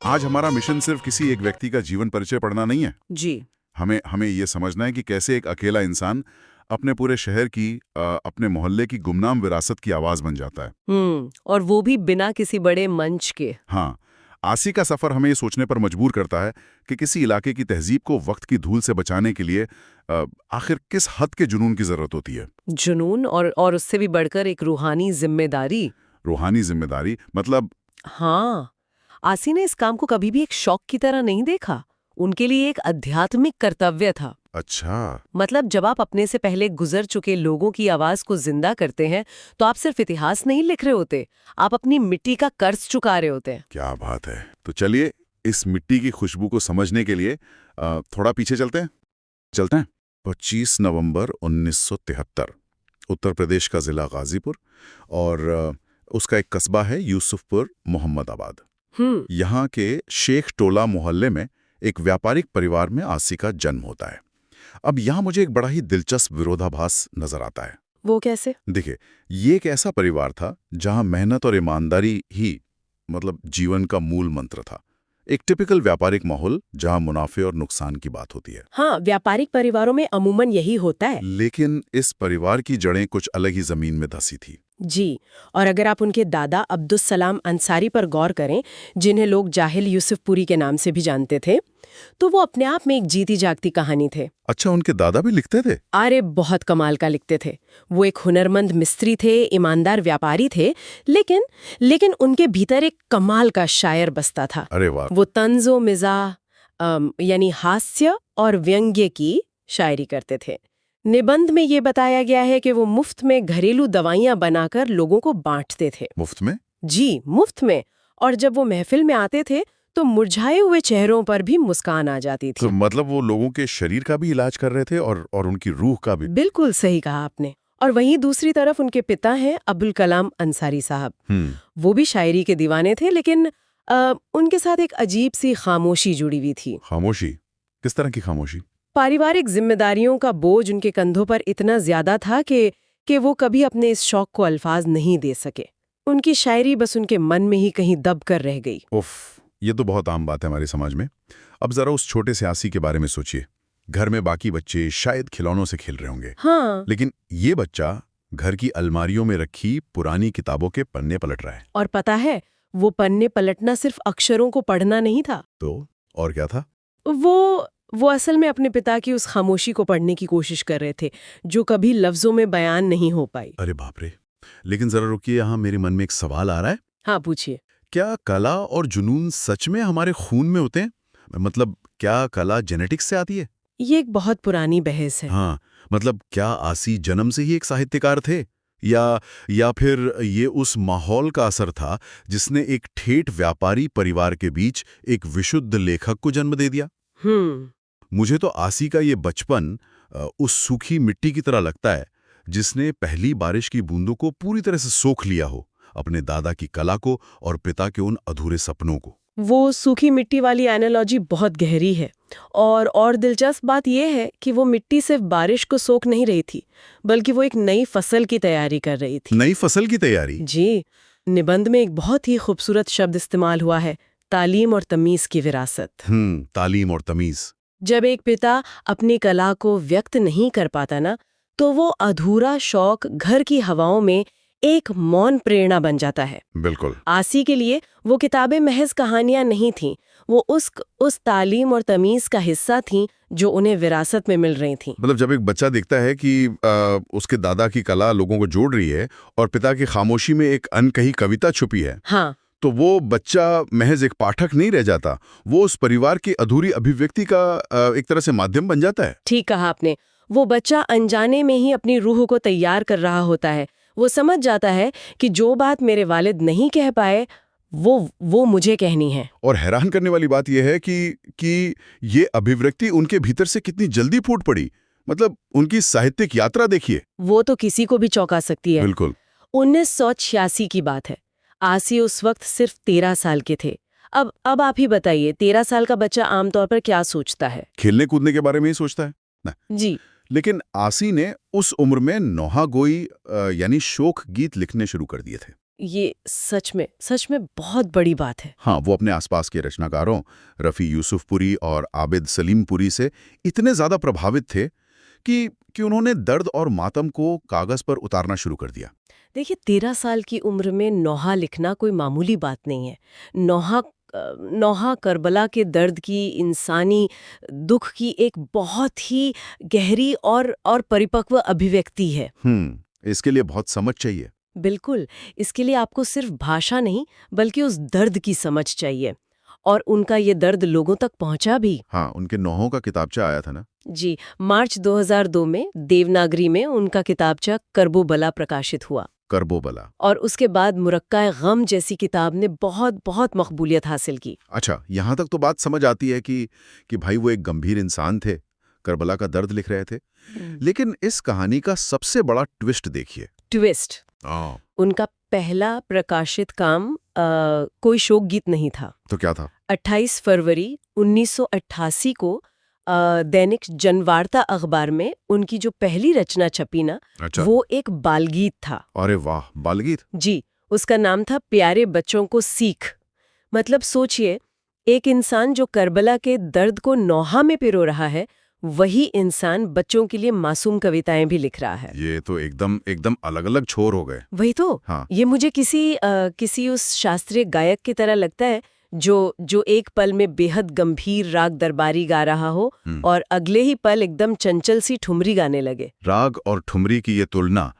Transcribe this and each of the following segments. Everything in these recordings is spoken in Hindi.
आज हमारा मिशन सिर्फ किसी एक व्यक्ति का जीवन परिचय पढ़ना नहीं है। जी। हमें हमें ये समझना है कि कैसे एक अकेला इंसान अपने पूरे शहर की, अपने मोहल्ले की गुमनाम विरासत की आवाज बन जाता है। और वो भी बिना किसी बड़े मंच के। हाँ, आसी का सफर हमें ये सोचने पर मजबूर करता है कि किसी इलाके की तहजीब को वक्त की धूल से बचाने के लिए आखिर किस हद के जुनून की जरूरत होती है। जुनून और उससे भी बढ़कर एक रूहानी जिम्मेदारी। रूहानी जिम्मेदारी मतलब? हाँ, आसी ने इस काम को कभी भी एक शौक की तरह नहीं देखा। उनके लिए एक आध्यात्मिक कर्तव्य था। अच्छा। मतलब जब आप अपने से पहले गुजर चुके लोगों की आवाज को जिंदा करते हैं तो आप सिर्फ इतिहास नहीं लिख रहे होते, आप अपनी मिट्टी का कर्ज चुका रहे होते हैं। क्या बात है। तो चलिए इस मिट्टी की खुशबू को समझने के लिए थोड़ा पीछे चलते हैं। 25 नवंबर 1973, उत्तर प्रदेश का जिला गाजीपुर और उसका एक कस्बा है यूसुफपुर मोहम्मदाबाद। यहाँ के शेख टोला मोहल्ले में एक व्यापारिक परिवार में आसी का जन्म होता है। अब यहाँ मुझे एक बड़ा ही दिलचस्प विरोधाभास नजर आता है। वो कैसे? देखिए, ये एक ऐसा परिवार था जहाँ मेहनत और ईमानदारी ही मतलब जीवन का मूल मंत्र था। एक टिपिकल व्यापारिक माहौल जहाँ मुनाफे और नुकसान की बात होती है। हाँ, व्यापारिक परिवारों में अमूमन यही होता है। लेकिन इस परिवार की जड़ें कुछ अलग ही जमीन में धसी थी। जी, और अगर आप उनके दादा अब्दुस सलाम अंसारी पर गौर करें, जिन्हें लोग जाहिल यूसुफपुरी के नाम से भी जानते थे, तो वो अपने आप में एक जीती जागती कहानी थे। अच्छा, उनके दादा भी लिखते थे? अरे बहुत कमाल का लिखते थे। वो एक हुनरमंद मिस्त्री थे, ईमानदार व्यापारी थे, लेकिन उनके भीतर एक कमाल का शायर बसता था। अरे वाह। वो तंज़ो मिज़ाह यानी हास्य और व्यंग्य की शायरी करते थे। निबंध में ये बताया गया है कि वो मुफ्त में घरेलू दवाइयां बनाकर लोगों को बांटते थे। मुफ्त में? जी, मुफ्त में। और जब वो महफिल में आते थे तो मुरझाए हुए चेहरों पर भी मुस्कान आ जाती थी। तो मतलब वो लोगों के शरीर का भी इलाज कर रहे थे और उनकी रूह का भी। बिल्कुल सही कहा आपने। और वहीं दूसरी तरफ उनके पिता हैं अबुल कलाम अंसारी साहब। वो भी शायरी के दीवाने थे, लेकिन उनके साथ एक अजीब सी खामोशी जुड़ी हुई थी। खामोशी? किस तरह की खामोशी? पारिवारिक जिम्मेदारियों का बोझ उनके कंधों पर इतना ज्यादा था कि वो कभी अपने इस शौक को अल्फाज नहीं दे सके। उनकी शायरी बस उनके मन में ही कहीं दब कर रह गई। उफ, ये तो बहुत आम बात है हमारे समाज में। अब जरा उस छोटे से आसी के बारे में सोचिए। घर में बाकी बच्चे शायद खिलौनों से खेल रहे होंगे। हाँ। लेकिन ये बच्चा घर की अलमारियों में रखी पुरानी किताबों के पन्ने पलट रहा है। और पता है, वो पन्ने पलटना सिर्फ अक्षरों को पढ़ना नहीं था। तो और क्या था? वो असल में अपने पिता की उस खामोशी को पढ़ने की कोशिश कर रहे थे, जो कभी लफ्जों में बयान नहीं हो पाई। अरे बाप रे। लेकिन जरा रुकिए, यहाँ मेरे मन में एक सवाल आ रहा है। हाँ, पूछिए। क्या कला और जुनून सच में हमारे खून में होते हैं? मतलब क्या कला जेनेटिक्स से आती है? ये एक बहुत पुरानी बहस है। हाँ, मतलब क्या आसी जन्म से ही एक साहित्यकार थे या फिर ये उस माहौल का असर था जिसने एक ठेठ व्यापारी परिवार के बीच एक विशुद्ध लेखक को जन्म दे दिया? मुझे तो आसी का ये बचपन उस सूखी मिट्टी की तरह लगता है जिसने पहली बारिश की बूंदों को पूरी तरह से सोख लिया हो, अपने दादा की कला को और पिता के उन अधूरे सपनों को। वो सूखी मिट्टी वाली एनालॉजी बहुत गहरी है। और दिलचस्प बात यह है कि वो मिट्टी सिर्फ बारिश को सोख नहीं रही थी, बल्कि वो एक नई फसल की तैयारी कर रही थी। नई फसल की तैयारी? जी। निबंध में एक बहुत ही खूबसूरत शब्द इस्तेमाल हुआ है, तालीम और तमीज की विरासत। तालीम और तमीज। जब एक पिता अपनी कला को व्यक्त नहीं कर पाता ना, तो वो अधूरा शौक घर की हवाओं में एक मौन प्रेरणा बन जाता है। बिल्कुल। आसी के लिए वो किताबें महज कहानियां नहीं थीं, वो उस तालीम और तमीज का हिस्सा थीं जो उन्हें विरासत में मिल रही थीं। मतलब जब एक बच्चा देखता है कि उसके दादा की कला लोगों को जोड़ रही है और पिता की खामोशी में एक अनकही कविता छुपी है, हाँ, तो वो बच्चा महज एक पाठक नहीं रह जाता, वो उस परिवार की अधूरी अभिव्यक्ति का एक तरह से माध्यम बन जाता है। ठीक कहा आपने। वो बच्चा अनजाने में ही अपनी रूह को तैयार कर रहा होता है। वो समझ जाता है कि जो बात मेरे वालिद नहीं कह पाए वो मुझे कहनी है। और हैरान करने वाली बात यह है कि ये अभिव्यक्ति उनके भीतर से कितनी जल्दी फूट पड़ी। मतलब उनकी साहित्यिक यात्रा देखिए। वो तो किसी को भी चौंका सकती है। बिल्कुल। 1986 की बात है। आसी उस वक्त सिर्फ 13 साल के थे। अब आप ही बताइए, 13 साल का बच्चा आमतौर पर क्या सोचता है? खेलने कूदने के बारे में ही सोचता है ना? जी। लेकिन आसी ने उस उम्र में नौहा गोई यानी शोक गीत लिखने शुरू कर दिए थे। ये सच में बहुत बड़ी बात है। हाँ, वो अपने आसपास के रचनाकारों रफ़ी यूसुफपुरी और आबिद सलीमपुरी से इतने ज़्यादा प्रभावित थे कि उन्होंने दर्द और मातम को कागज़ पर उतारना शुरू कर दिया। देखिए 13 साल की उम्र में नौहा लिखना कोई मामूली बात नहीं है। नौहा करबला के दर्द की, इंसानी दुख की एक बहुत ही गहरी और परिपक्व अभिव्यक्ति है। इसके लिए बहुत समझ चाहिए। बिल्कुल, इसके लिए आपको सिर्फ भाषा नहीं बल्कि उस दर्द की समझ चाहिए। और उनका ये दर्द लोगों तक पहुंचा भी। हाँ, उनके नौहों का किताबचा आया था ना? जी, मार्च 2002 में देवनागरी में उनका किताबचा करबोबला प्रकाशित हुआ। करबोबला। और उसके बाद मुरक्का गम जैसी किताब ने बहुत बहुत मकबूलियत हासिल की। अच्छा, यहाँ तक तो बात समझ आती है कि भाई वो एक गंभीर इंसान थे, करबला का दर्द लिख रहे थे। लेकिन इस कहानी का सबसे बड़ा ट्विस्ट देखिए। ट्विस्ट? उनका पहला प्रकाशित काम कोई शोक गीत नहीं था। तो क्या था? 28 फरवरी 1988 को दैनिक जनवार्ता अखबार में उनकी जो पहली रचना छपी ना, अच्छा। वो एक बालगीत था। अरे वाह, बालगीत? जी, उसका नाम था प्यारे बच्चों को सीख। मतलब सोचिए, एक इंसान जो करबला के दर्द को नौहा में पिरो रहा है, वही इंसान बच्चों के लिए मासूम कविताएं भी लिख रहा है। ये तो एकदम अलग-अलग छोर हो गए। वही तो। हाँ। ये मुझे किसी उस शास्त्रीय गायक की तरह लगता है जो एक पल में बेहद गंभीर राग दरबारी गा रहा हो और अगले ही पल एकदम चंचल सी ठुमरी गाने लगे। राग और ठुमरी की ये तुलना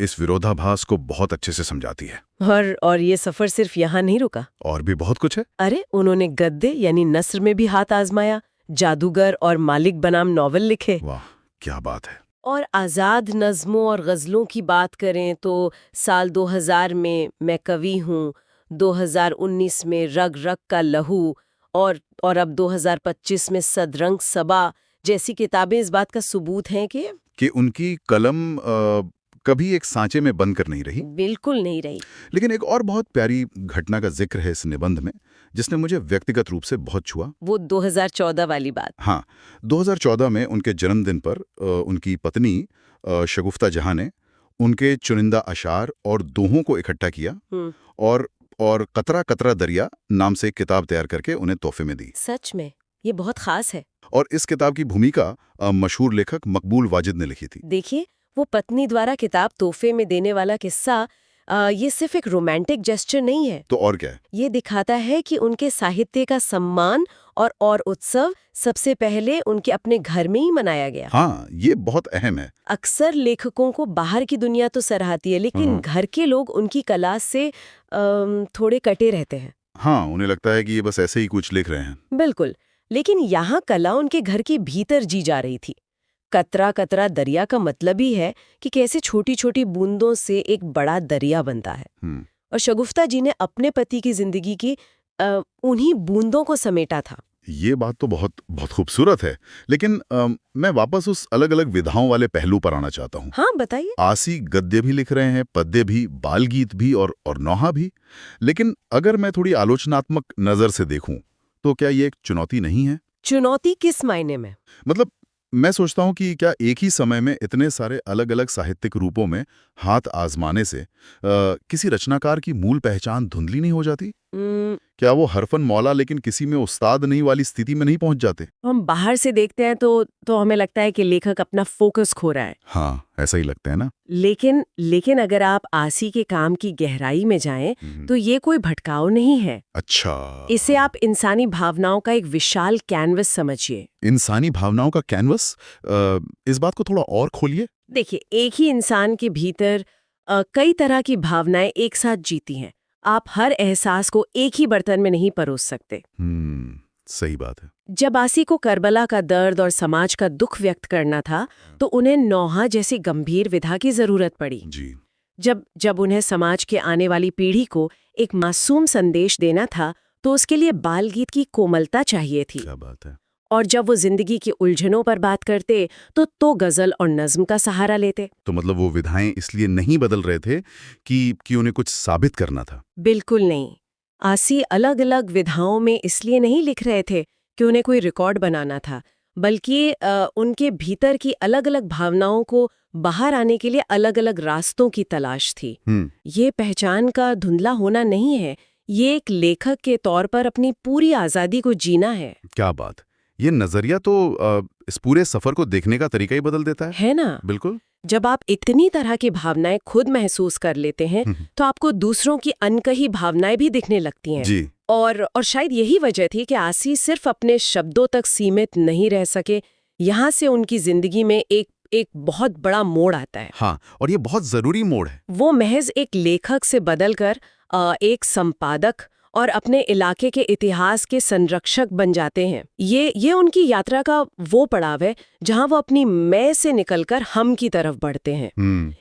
इस विरोधाभास को बहुत अच्छे से समझाती है। और ये सफर सिर्फ यहाँ नहीं रुका, और भी बहुत कुछ है। अरे उन्होंने गद्य यानी नस्र में भी हाथ आजमाया, जादूगर और मालिक बनाम नॉवल लिखे। वाह, क्या बात है। और आज़ाद नज़्मों और गज़लों की बात करें तो साल 2000 में मैं कवि हूँ, 2019 में रग रग का लहू और अब 2025 में सदरंग सबा जैसी किताबें इस बात का सबूत हैं कि उनकी कलम कभी एक सांचे में बंद कर नहीं रही। बिल्कुल नहीं रही। लेकिन एक और बहुत प्यारी घटना का जिक्र है इस निबंध में, जिसने मुझे व्यक्तिगत रूप से बहुत छुआ। वो 2014 वाली बात। हाँ, 2014 में उनके जन्मदिन पर उनकी पत्नी शगुफ्ता जहां ने उनके चुनिंदा अशार और दोहों को इकट्ठा किया और कतरा कतरा दरिया नाम से एक किताब तैयार करके उन्हें तोहफे में दी। सच में ये बहुत खास है। और इस किताब की भूमिका मशहूर लेखक मकबूल वाजिद ने लिखी थी। देखिए, वो पत्नी द्वारा किताब तोहफे में देने वाला किस्सा ये सिर्फ एक रोमांटिक जेस्चर नहीं है। तो और क्या है? ये दिखाता है कि उनके साहित्य का सम्मान और उत्सव सबसे पहले उनके अपने घर में ही मनाया गया। हाँ, ये बहुत अहम है। अक्सर लेखकों को बाहर की दुनिया तो सराहती है, लेकिन घर के लोग उनकी कला से थोड़े कटे रहते हैं। हाँ, उन्हें लगता है कि ये बस ऐसे ही कुछ लिख रहे हैं। बिल्कुल, लेकिन यहाँ कला उनके घर के भीतर जी जा रही थी। कतरा कतरा दरिया का मतलब ही है कि कैसे छोटी छोटी बूंदों से एक बड़ा दरिया बनता है। और शगुफ्ता जी ने अपने पति की जिंदगी की उन्हीं बूंदों को समेटा था। ये बात तो बहुत बहुत खूबसूरत है, लेकिन मैं वापस उस अलग अलग विधाओं वाले पहलू पर आना चाहता हूँ। हाँ, बताइए। आसी गद्य भी लिख रहे हैं, पद्य भी, बाल गीत भी और नौहा भी। लेकिन अगर मैं थोड़ी आलोचनात्मक नजर से देखूं तो क्या ये एक चुनौती नहीं है? चुनौती किस मायने में? मतलब मैं सोचता हूँ कि क्या एक ही समय में इतने सारे अलग अलग साहित्यिक रूपों में हाथ आजमाने से किसी रचनाकार की मूल पहचान धुंधली नहीं हो जाती? क्या वो हरफन मौला लेकिन किसी में उस्ताद नहीं वाली स्थिति में नहीं पहुंच जाते? हम बाहर से देखते हैं तो हमें लगता है कि लेखक अपना फोकस खो रहा है। हाँ, ऐसा ही लगता है ना। लेकिन अगर आप आसी के काम की गहराई में जाएं तो ये कोई भटकाव नहीं है। अच्छा, इसे आप इंसानी भावनाओं का एक विशाल कैनवस समझिए। इंसानी भावनाओं का कैनवस? इस बात को थोड़ा और खोलिए। देखिए, एक ही इंसान के भीतर कई तरह की भावनाएं एक साथ जीती हैं। आप हर एहसास को एक ही बर्तन में नहीं परोस सकते। सही बात है। जब आसी को करबला का दर्द और समाज का दुख व्यक्त करना था तो उन्हें नौहा जैसी गंभीर विधा की जरूरत पड़ी। जी। जब उन्हें समाज के आने वाली पीढ़ी को एक मासूम संदेश देना था तो उसके लिए बाल गीत की कोमलता चाहिए थी। क्या बात है। और जब वो जिंदगी की उलझनों पर बात करते तो गजल और नज्म का सहारा लेते। तो मतलब वो विधाएं इसलिए नहीं बदल रहे थे कि उन्हें कुछ साबित करना था? बिल्कुल नहीं। आसी अलग अलग विधाओं में इसलिए नहीं लिख रहे थे कि उन्हें कोई रिकॉर्ड बनाना था। बल्कि उनके भीतर की अलग-अलग भावनाओं को बाहर आने के लिए अलग-अलग रास्तों की तलाश थी। ये पहचान का धुंधला होना नहीं है, ये एक लेखक के तौर पर अपनी पूरी आज़ादी को जीना है। क्या बात! ये नजरिया तो इस पूरे सफर को देखने का तरीका ही बदल देता है। है ना? बिल्कुल। जब आप इतनी तरह की भावनाएं खुद महसूस कर लेते हैं, तो आपको दूसरों की अनकही भावनाएं भी दिखने लगती हैं। जी। और शायद यही वजह थी कि आसी सिर्फ अपने शब्दों तक सीमित नहीं रह सके। यहाँ से उनकी जिंदगी में एक बहुत बड़ा मोड़ आता है। हाँ, और ये बहुत जरूरी मोड़ है। वो महज एक लेखक से बदलकर एक संपादक और अपने इलाके के इतिहास के संरक्षक बन जाते हैं। ये उनकी यात्रा का वो पड़ाव है जहां वो अपनी मैं से निकलकर हम की तरफ बढ़ते हैं।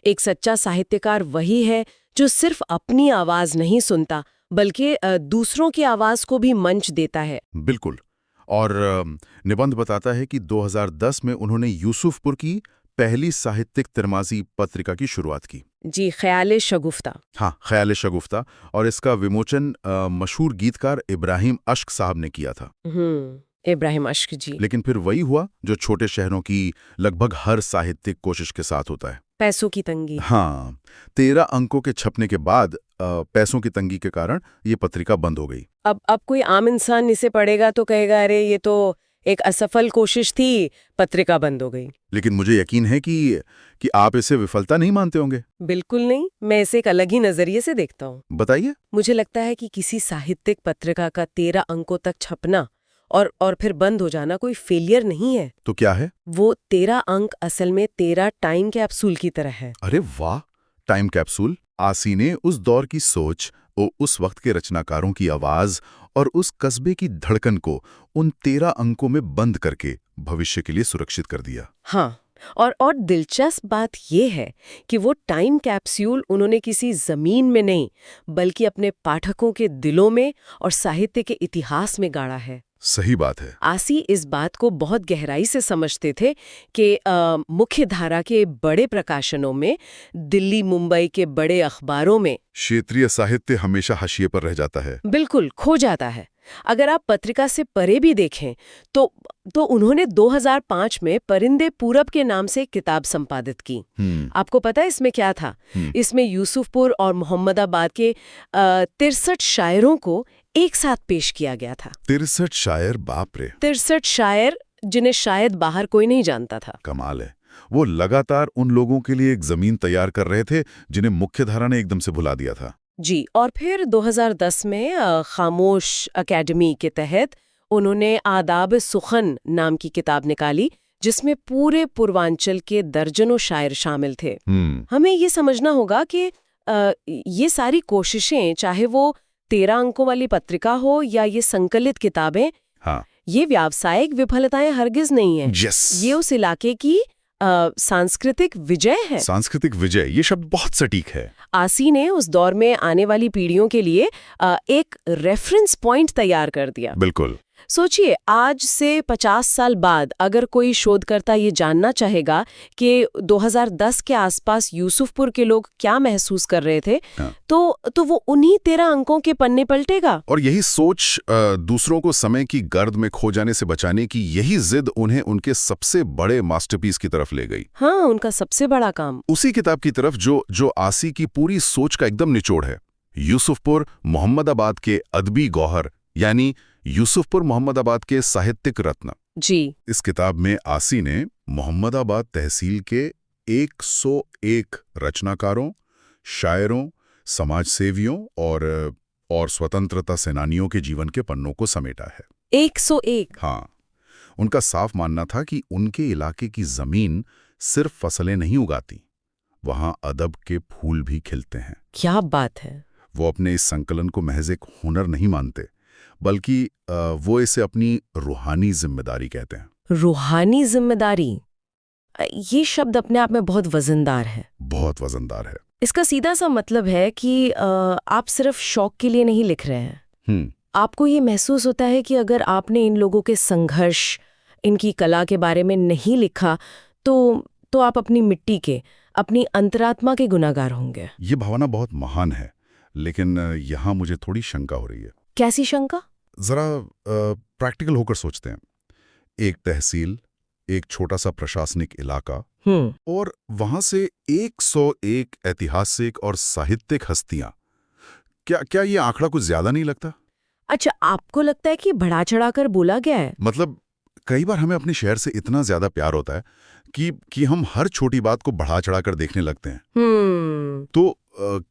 एक सच्चा साहित्यकार वही है जो सिर्फ अपनी आवाज नहीं सुनता, बल्कि दूसरों की आवाज को भी मंच देता है। बिल्कुल। और निबंध बताता है कि 2010 में उन्होंने यूसुफपुर की पहली साहित्यिक तिरमाजी पत्रिका की शुरुआत की। जी, ख्याले शगुफ्ता। हाँ, ख्याले शगुफ्ता। और इसका विमोचन मशहूर गीतकार इब्राहिम अश्क साहब ने किया था। इब्राहिम अश्क जी। लेकिन फिर वही हुआ जो छोटे शहरों की लगभग हर साहित्यिक कोशिश के साथ होता है। पैसों की तंगी। हाँ, 13 अंकों के छपने के बाद पैसों की तंगी के कारण ये पत्रिका बंद हो गई। अब कोई आम इंसान इसे पढ़ेगा तो कहेगा, अरे ये तो एक असफल कोशिश थी, पत्रिका बंद हो गई। लेकिन मुझे यकीन है कि आप इसे विफलता नहीं मानते होंगे। बिल्कुल नहीं, मैं इसे एक अलग ही नजरिए से देखता हूँ। बताइए। मुझे लगता है कि किसी साहित्यिक पत्रिका का 13 अंकों तक छपना और फिर बंद हो जाना कोई फेलियर नहीं है। तो क्या है? वो 13 अंक असल में 13 टाइम कैप्सूल की तरह है। अरे वाह, टाइम कैप्सूल। आसी ने उस दौर की सोच और उस वक्त के रचनाकारों की आवाज और उस कस्बे की धड़कन को उन 13 अंकों में बंद करके भविष्य के लिए सुरक्षित कर दिया। हाँ, और दिलचस्प बात यह है कि वो टाइम कैप्सूल उन्होंने किसी जमीन में नहीं, बल्कि अपने पाठकों के दिलों में और साहित्य के इतिहास में गाड़ा है। सही बात है। आसी इस बात को बहुत गहराई से समझते थे कि मुख्य धारा के बड़े प्रकाशनों में, दिल्ली मुंबई के बड़े अखबारों में क्षेत्रीय साहित्य हमेशा हाशिए पर रह जाता है। बिल्कुल खो जाता है। अगर आप पत्रिका से परे भी देखें तो उन्होंने 2005 में परिंदे पूरब के नाम से एक किताब संपादित की। आपको पता है इसमें क्या था? इसमें यूसुफपुर और मोहम्मदाबाद के 63 शायरों को एक साथ पेश किया गया था। 63 शायर, बाप रे। 63 शायर जिन्हें शायद बाहर कोई नहीं जानता था। कमाल है। वो लगातार उन लोगों के लिए एक जमीन तैयार कर रहे थे जिन्हें मुख्यधारा ने एकदम से भुला दिया था। जी, और फिर 2010 में खामोश अकेडमी के तहत उन्होंने आदाब सुखन नाम की किताब निकाली, जिसमें पूरे पूर्वांचल के दर्जनों शायर शामिल थे। हमें ये समझना होगा कि ये सारी कोशिशें, चाहे वो 13 अंकों वाली पत्रिका हो या ये संकलित किताबें, हाँ, ये व्यावसायिक विफलताएं हरगिज नहीं है। ये उस इलाके की सांस्कृतिक विजय है। सांस्कृतिक विजय, ये शब्द बहुत सटीक है। आसी ने उस दौर में आने वाली पीढ़ियों के लिए एक रेफरेंस पॉइंट तैयार कर दिया। बिल्कुल। सोचिए, आज से 50 साल बाद अगर कोई शोधकर्ता ये जानना चाहेगा कि 2010 के आसपास यूसुफपुर के लोग क्या महसूस कर रहे थे, हाँ। तो वो उन्हीं 13 अंकों के पन्ने पलटेगा। और यही सोच दूसरों को समय की गर्द में खो जाने से बचाने की यही जिद उन्हें उनके सबसे बड़े मास्टरपीस की तरफ ले गई। हाँ, उनका सबसे बड़ा काम। उसी किताब की तरफ जो आसी की पूरी सोच का एकदम निचोड़ है। यूसुफपुर मोहम्मदाबाद के अदबी गौहर, यानी यूसुफपुर मोहम्मदाबाद के साहित्यिक रत्न। जी। इस किताब में आसी ने मोहम्मदाबाद तहसील के 101 रचनाकारों, शायरों, समाजसेवियों और स्वतंत्रता सेनानियों के जीवन के पन्नों को समेटा है। 101। हाँ, उनका साफ मानना था कि उनके इलाके की जमीन सिर्फ फसलें नहीं उगाती, वहां अदब के फूल भी खिलते हैं। क्या बात है। वो अपने इस संकलन को महज एक हुनर नहीं मानते, बल्कि वो इसे अपनी रूहानी जिम्मेदारी कहते हैं। रूहानी जिम्मेदारी, ये शब्द अपने आप में बहुत वजनदार है। बहुत वजनदार है। इसका सीधा सा मतलब है कि आप सिर्फ शौक के लिए नहीं लिख रहे हैं। आपको ये महसूस होता है कि अगर आपने इन लोगों के संघर्ष, इनकी कला के बारे में नहीं लिखा तो आप अपनी मिट्टी के, अपनी अंतरात्मा के गुनाहगार होंगे। ये भावना बहुत महान है, लेकिन यहाँ मुझे थोड़ी शंका हो रही है। कैसी शंका? जरा प्रैक्टिकल होकर सोचते हैं। एक तहसील, एक छोटा सा प्रशासनिक इलाका और वहां से 101 ऐतिहासिक और साहित्यिक हस्तियां। क्या ये आंकड़ा कुछ ज्यादा नहीं लगता? अच्छा, आपको लगता है कि बढ़ा चढ़ाकर बोला गया है? मतलब कई बार हमें अपने शहर से इतना ज्यादा प्यार होता है कि हम हर छोटी बात को बढ़ा चढ़ाकर देखने लगते हैं। तो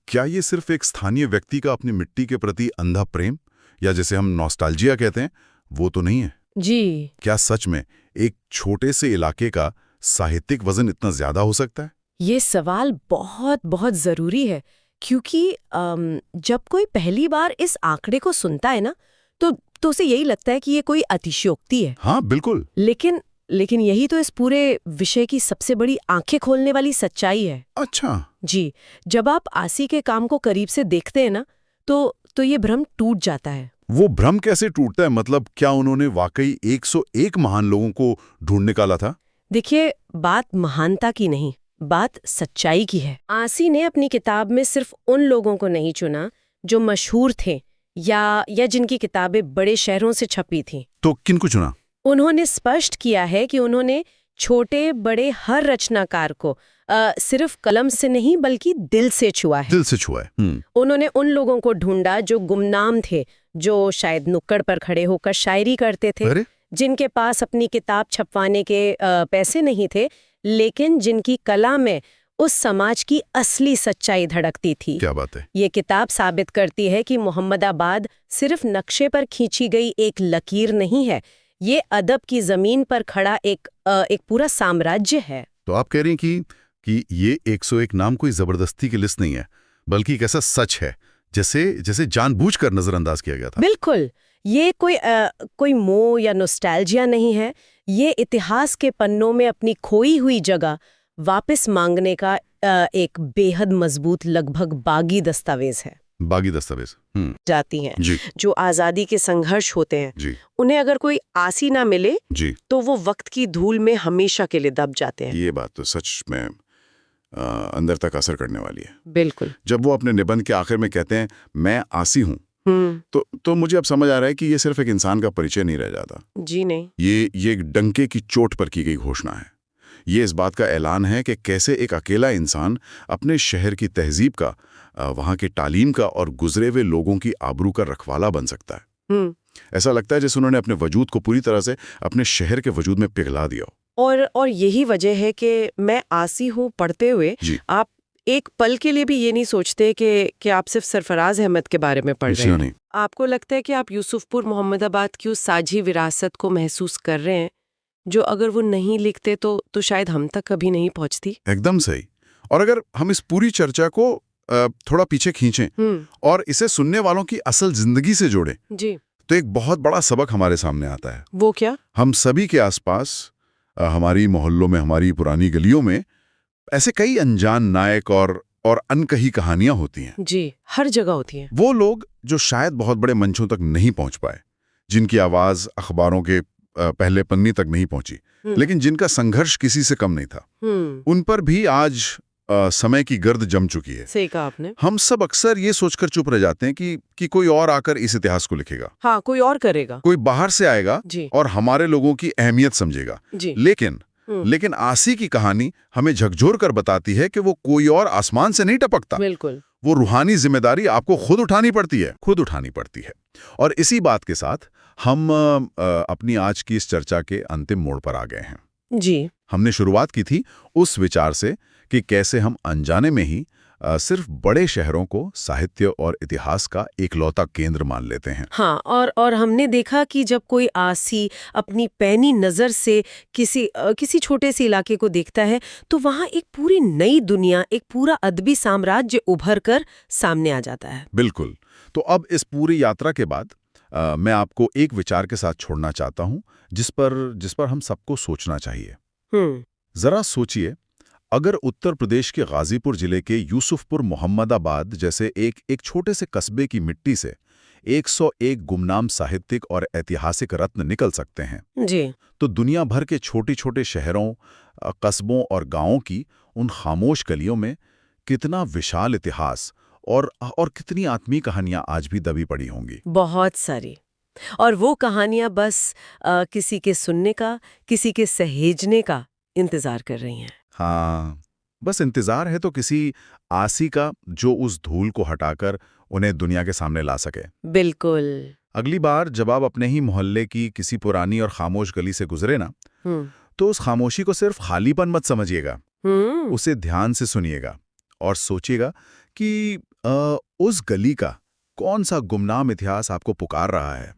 क्या ये सिर्फ एक स्थानीय व्यक्ति का अपनी मिट्टी के प्रति अंधा प्रेम, या जैसे हम नॉस्टैल्जिया कहते हैं, वो तो नहीं है? जी। क्या सच में एक छोटे से इलाके का साहित्यिक वजन इतना ज्यादा हो सकता है? ये सवाल बहुत बहुत जरूरी है, क्योंकि जब कोई पहली बार इस आंकड़े को सुनता है ना, तो उसे यही लगता है कि ये कोई अतिशयोक्ति है। हाँ, बिल्कुल। लेकिन यही तो इस पूरे विषय की सबसे बड़ी आंखें खोलने वाली सच्चाई है। अच्छा। जी, जब आप आसी के काम को करीब से देखते हैं ना, तो ये भ्रम टूट जाता है। वो भ्रम कैसे टूटता है? मतलब क्या उन्होंने वाकई 101 महान लोगों को ढूंढ निकाला था? देखिए, बात महानता की नहीं, बात सच्चाई की है। आसी ने अपनी किताब में सिर्फ उन लोगों को नहीं चुना जो मशहूर थे या जिनकी किताबें बड़े शहरों से छपी थीं। तो किनको चुना? उन्होंने स्पष्ट किया है कि उन्होंने छोटे बड़े हर रचनाकार को सिर्फ कलम से नहीं बल्कि दिल से छुआ है। दिल से छुआ है। उन्होंने उन लोगों को ढूंढा जो गुमनाम थे, जो शायद नुक्कड़ पर खड़े होकर शायरी करते थे, अरे? जिनके पास अपनी किताब छपवाने के पैसे नहीं थे, लेकिन जिनकी कला में उस समाज की असली सच्चाई धड़कती थी। क्या बात है। ये किताब साबित करती है कि मोहम्मदाबाद सिर्फ नक्शे पर खींची गई एक लकीर नहीं है, ये अदब की जमीन पर खड़ा एक पूरा साम्राज्य है। तो आप कह रही हैं कि ये 101 नाम कोई जबरदस्ती की लिस्ट नहीं है, बल्कि एक ऐसा सच है जैसे जानबूझकर नजरअंदाज किया गया था। बिल्कुल, ये कोई मोह या नॉस्टैल्जिया नहीं है, ये इतिहास के पन्नों में अपनी खोई हुई जगह वापस मांगने का एक बेहद मजबूत, लगभग बागी दस्तावेज है। बागी दस्तावेज जाती हैं जी। जो आजादी के संघर्ष होते हैं जी। उन्हें अगर कोई आसी ना मिले जी। तो वो वक्त की धूल में हमेशा के लिए दब जाते हैं। ये बात तो सच में अंदर तक असर करने वाली है। बिल्कुल। जब वो अपने निबंध के आखिर में कहते हैं मैं आसी हूँ, तो मुझे अब समझ आ रहा है कि ये सिर्फ एक इंसान का परिचय नहीं रह जाता। जी नहीं, ये एक डंके की चोट पर की गई घोषणा है। ये इस बात का ऐलान है कि कैसे एक अकेला इंसान अपने शहर की तहजीब का, वहाँ की तालीम का और गुजरे हुए लोगों की आबरू का रखवाला बन सकता है। ऐसा लगता है जैसे उन्होंने अपने वजूद को पूरी तरह से अपने शहर के वजूद में पिघला दिया। और यही वजह है कि मैं आसी हूँ पढ़ते हुए आप एक पल के लिए भी ये नहीं सोचते कि आप सिर्फ सरफराज अहमद के बारे में पढ़ रहे हैं। आपको लगता है कि आप यूसुफपुर मोहम्मदाबाद की उस साझी विरासत को महसूस कर रहे हैं, जो अगर वो नहीं लिखते तो शायद हम तक कभी नहीं पहुंचती। एकदम सही। और अगर हम इस पूरी चर्चा को थोड़ा पीछे खींचें और इसे सुनने वालों की असल जिंदगी से जोड़ें जी, तो एक बहुत बड़ा सबक हमारे सामने आता है। वो क्या? हम सभी के आसपास, हमारी मोहल्लों में, हमारी पुरानी गलियों में ऐसे कई अनजान नायक और अनकही कहानियां होती हैं। जी, हर जगह होती हैं। वो लोग जो शायद बहुत बड़े मंचों तक नहीं पहुंच पाए, जिनकी आवाज अखबारों के पहले पन्ने तक नहीं पहुंची, लेकिन जिनका संघर्ष किसी से कम नहीं था, उन पर भी आज समय की गर्द जम चुकी है। सही कहा आपने। हम सब अक्सर ये सोचकर चुप रह जाते हैं कि कोई और आकर इस इतिहास को लिखेगा। हाँ, कोई और करेगा, कोई बाहर से आएगा जी, और हमारे लोगों की अहमियत समझेगा। जी। लेकिन आसी की कहानी हमें झकझोर कर बताती है कि वो कोई और आसमान से नहीं टपकता। बिल्कुल। वो रूहानी जिम्मेदारी आपको खुद उठानी पड़ती है। और इसी बात के साथ हम अपनी आज की इस चर्चा के अंतिम मोड़ पर आ गए हैं। जी। हमने शुरुआत की थी उस विचार से कि कैसे हम अनजाने में ही सिर्फ बड़े शहरों को साहित्य और इतिहास का एकलौता केंद्र मान लेते हैं। हाँ, और हमने देखा कि जब कोई आसी अपनी पैनी नजर से किसी छोटे से इलाके को देखता है तो वहाँ एक पूरी नई दुनिया, एक पूरा अदबी साम्राज्य उभर कर सामने आ जाता है। बिल्कुल। तो अब इस पूरी यात्रा के बाद मैं आपको एक विचार के साथ छोड़ना चाहता हूँ जिस पर हम सबको सोचना चाहिए। जरा सोचिए, अगर उत्तर प्रदेश के गाजीपुर जिले के यूसुफपुर मोहम्मदाबाद जैसे एक छोटे से कस्बे की मिट्टी से 101 गुमनाम साहित्यिक और ऐतिहासिक रत्न निकल सकते हैं जी, तो दुनिया भर के छोटे-छोटे शहरों, कस्बों और गांवों की उन खामोश गलियों में कितना विशाल इतिहास और कितनी आत्मीय कहानियां आज भी दबी पड़ी होंगी। बहुत सारी। और वो कहानियां बस किसी के सुनने का, किसी के सहेजने का इंतजार कर रही हैं। हाँ, बस इंतजार है तो किसी आसी का जो उस धूल को हटाकर उन्हें दुनिया के सामने ला सके। बिल्कुल। अगली बार जब आप अपने ही मोहल्ले की किसी पुरानी और खामोश गली से गुजरे ना, हम्म। तो उस खामोशी को सिर्फ खालीपन मत समझिएगा, हम्म। उसे ध्यान से सुनिएगा और सोचिएगा कि उस गली का कौन सा गुमनाम इतिहास आपको पुकार रहा है।